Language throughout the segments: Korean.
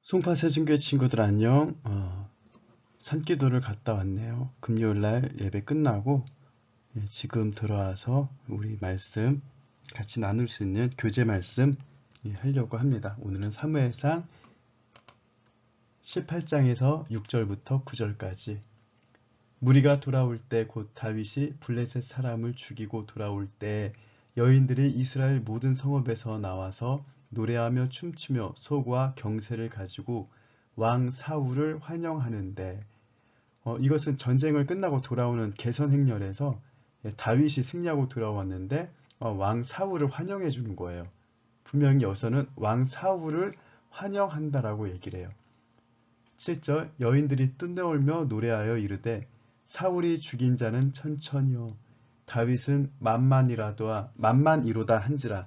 송파 세준교회 친구들 안녕. 산기도를 갔다 왔네요. 금요일날 예배 끝나고 지금 들어와서 우리 말씀 같이 나눌 수 있는 교제 말씀 하려고 합니다. 오늘은 사무엘상 18장에서 6절부터 9절까지. 무리가 돌아올 때 곧 다윗이 블레셋 사람을 죽이고 돌아올 때 여인들이 이스라엘 모든 성읍에서 나와서 노래하며 춤추며 소과 경새를 가지고 왕 사울을 환영하는데, 이것은 전쟁을 끝나고 돌아오는 개선 행렬에서 다윗이 승리하고 돌아왔는데 왕 사울을 환영해 주는 거예요. 분명히 여기서는 왕 사울을 환영한다라고 얘기를 해요. 7절 여인들이 뜬내울며 노래하여 이르되 사울이 죽인 자는 천천히요 다윗은 만만이로다 한지라.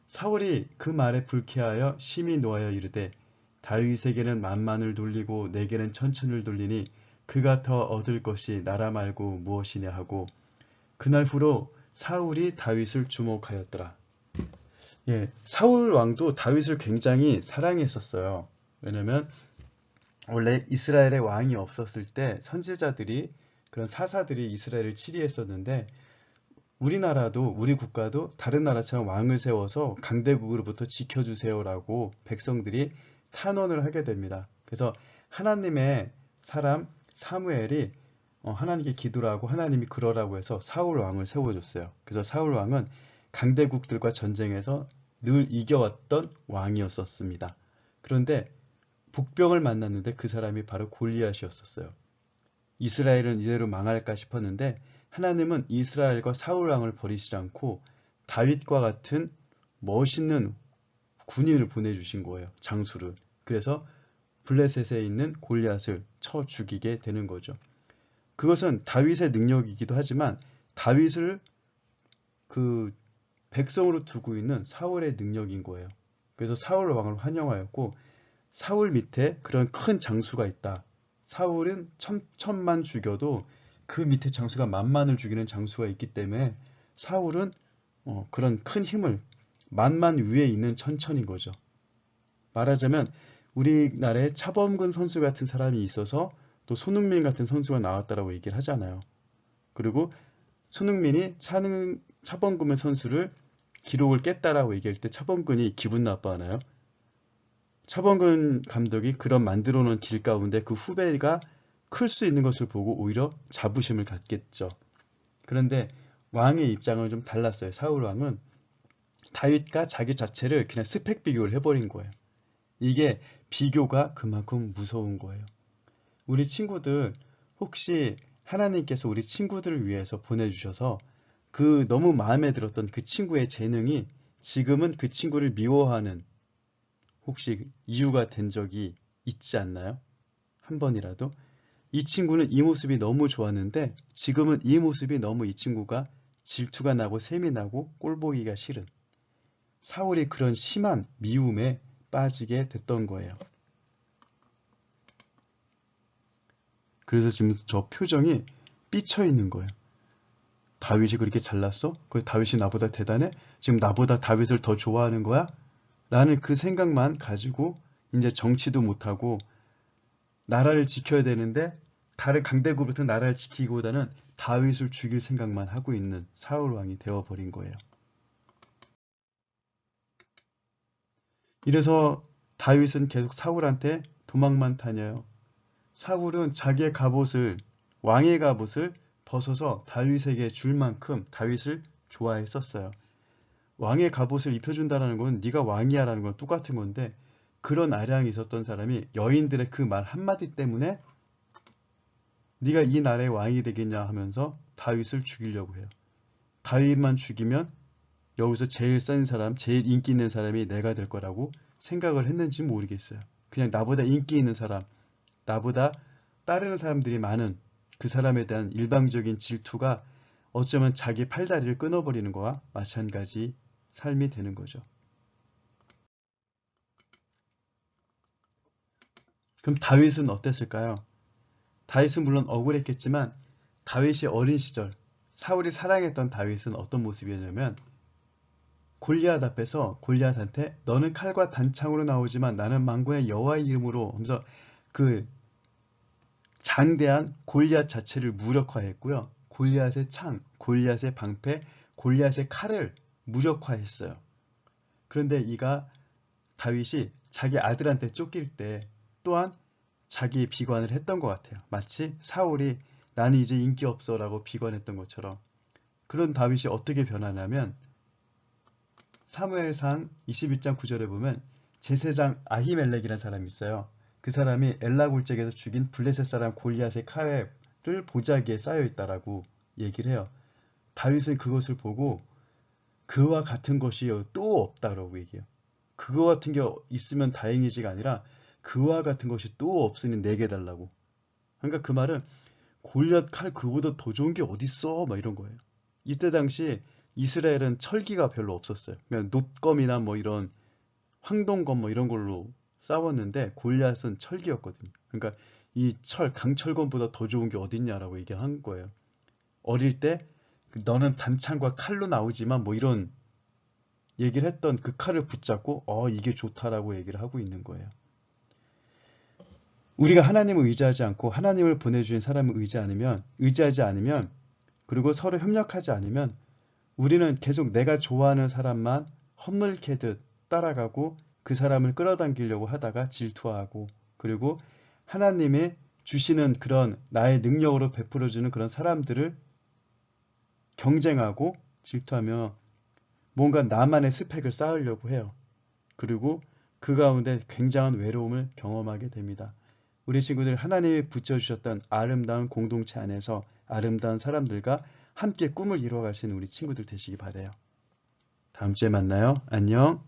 사울이 그 말에 불쾌하여 심히 노하여 이르되 다윗에게는 만만을 돌리고 내게는 천천을 돌리니 그가 더 얻을 것이 나라 말고 무엇이냐 하고 그날 후로 사울이 다윗을 주목하였더라. 사울 왕도 다윗을 굉장히 사랑했었어요. 왜냐면 원래 이스라엘의 왕이 없었을 때 선지자들이, 그런 사사들이 이스라엘을 치리했었는데, 우리나라도, 우리 국가도 다른 나라처럼 왕을 세워서 강대국으로부터 지켜주세요라고 백성들이 탄원을 하게 됩니다. 그래서 하나님의 사람 사무엘이 하나님께 기도를 하고 하나님이 그러라고 해서 사울 왕을 세워줬어요. 그래서 사울 왕은 강대국들과 전쟁에서 늘 이겨왔던 왕이었었습니다. 그런데 복병을 만났는데 그 사람이 바로 골리앗이었었어요. 이스라엘은 이대로 망할까 싶었는데 하나님은 이스라엘과 사울 왕을 버리시지 않고 다윗과 같은 멋있는 군인을 보내주신 거예요. 장수를. 그래서 블레셋에 있는 골리앗을 쳐 죽이게 되는 거죠. 그것은 다윗의 능력이기도 하지만 다윗을 그 백성으로 두고 있는 사울의 능력인 거예요. 그래서 사울 왕을 환영하였고, 사울 밑에 그런 큰 장수가 있다. 사울은 천만 죽여도 그 밑에 장수가 만만을 죽이는 장수가 있기 때문에 사울은 그런 큰 힘을, 만만 위에 있는 천천인 거죠. 말하자면 우리나라에 차범근 선수 같은 사람이 있어서 또 손흥민 같은 선수가 나왔다라고 얘기를 하잖아요. 그리고 손흥민이 차범근 선수를 기록을 깼다라고 얘기할 때 차범근이 기분 나빠하나요? 차범근 감독이 그런 만들어 놓은 길 가운데 그 후배가 클 수 있는 것을 보고 오히려 자부심을 갖겠죠. 그런데 왕의 입장은 좀 달랐어요. 사울 왕은 다윗과 자기 자체를 그냥 스펙 비교를 해버린 거예요. 이게 비교가 그만큼 무서운 거예요. 우리 친구들, 혹시 하나님께서 우리 친구들을 위해서 보내주셔서 그 너무 마음에 들었던 그 친구의 재능이 지금은 그 친구를 미워하는 혹시 이유가 된 적이 있지 않나요? 한 번이라도? 이 친구는 이 모습이 너무 좋았는데 지금은 이 모습이 너무 이 친구가 질투가 나고 셈이 나고 꼴보기가 싫은, 사울이 그런 심한 미움에 빠지게 됐던 거예요. 그래서 지금 저 표정이 삐쳐 있는 거예요. 다윗이 그렇게 잘났어? 그 다윗이 나보다 대단해? 지금 나보다 다윗을 더 좋아하는 거야? 라는 그 생각만 가지고 이제 정치도 못하고 나라를 지켜야 되는데 다른 강대국부터 나라를 지키기보다는 다윗을 죽일 생각만 하고 있는 사울 왕이 되어버린 거예요. 이래서 다윗은 계속 사울한테 도망만 다녀요. 사울은 자기의 갑옷을, 왕의 갑옷을 벗어서 다윗에게 줄 만큼 다윗을 좋아했었어요. 왕의 갑옷을 입혀준다는 건 네가 왕이야 라는 건 똑같은 건데, 그런 아량이 있었던 사람이 여인들의 그 말 한마디 때문에 네가 이 나라의 왕이 되겠냐 하면서 다윗을 죽이려고 해요. 다윗만 죽이면 여기서 제일 센 사람, 제일 인기 있는 사람이 내가 될 거라고 생각을 했는지 모르겠어요. 그냥 나보다 인기 있는 사람, 나보다 따르는 사람들이 많은 그 사람에 대한 일방적인 질투가 어쩌면 자기 팔다리를 끊어버리는 거와 마찬가지 삶이 되는 거죠. 그럼 다윗은 어땠을까요? 다윗은 물론 억울했겠지만 다윗이 어린 시절, 사울이 사랑했던 다윗은 어떤 모습이었냐면 골리앗 앞에서 골리앗한테 너는 칼과 단창으로 나오지만 나는 만군의 여호와의 이름으로 하면서 그 장대한 골리앗 자체를 무력화했고요. 골리앗의 창, 골리앗의 방패, 골리앗의 칼을 무력화했어요. 그런데 이가 다윗이 자기 아들한테 쫓길 때 또한 자기 비관을 했던 것 같아요. 마치 사울이 나는 이제 인기 없어 라고 비관했던 것처럼. 그런 다윗이 어떻게 변하냐면 사무엘상 21장 9절에 보면 제사장 아히멜렉이라는 사람이 있어요. 그 사람이 엘라 골짜기에서 죽인 블레셋 사람 골리앗의 칼을 보자기에 쌓여 있다라고 얘기를 해요. 다윗은 그것을 보고 그와 같은 것이 또 없다라고 얘기해요. 그거 같은 게 있으면 다행이지가 아니라 그와 같은 것이 또 없으니 내게 달라고. 그러니까 그 말은 골리앗 칼 그거보다 더 좋은 게 어딨어 막 이런 거예요. 이때 당시 이스라엘은 철기가 별로 없었어요. 그냥 놋검이나 뭐 이런 황동검 뭐 이런 걸로 싸웠는데 골리앗은 철기였거든요. 그러니까 이 강철검보다 더 좋은 게 어딨냐라고 얘기한 거예요. 어릴 때 너는 단창과 칼로 나오지만 뭐 이런 얘기를 했던 그 칼을 붙잡고 이게 좋다라고 얘기를 하고 있는 거예요. 우리가 하나님을 의지하지 않고 하나님을 보내주신 사람을 의지하지 않으면 그리고 서로 협력하지 않으면 우리는 계속 내가 좋아하는 사람만 헛물캐듯 따라가고 그 사람을 끌어당기려고 하다가 질투하고 그리고 하나님의 주시는 그런 나의 능력으로 베풀어주는 그런 사람들을 경쟁하고 질투하며 뭔가 나만의 스펙을 쌓으려고 해요. 그리고 그 가운데 굉장한 외로움을 경험하게 됩니다. 우리 친구들 하나님이 붙여주셨던 아름다운 공동체 안에서 아름다운 사람들과 함께 꿈을 이루어갈 수 있는 우리 친구들 되시기 바라요. 다음 주에 만나요. 안녕.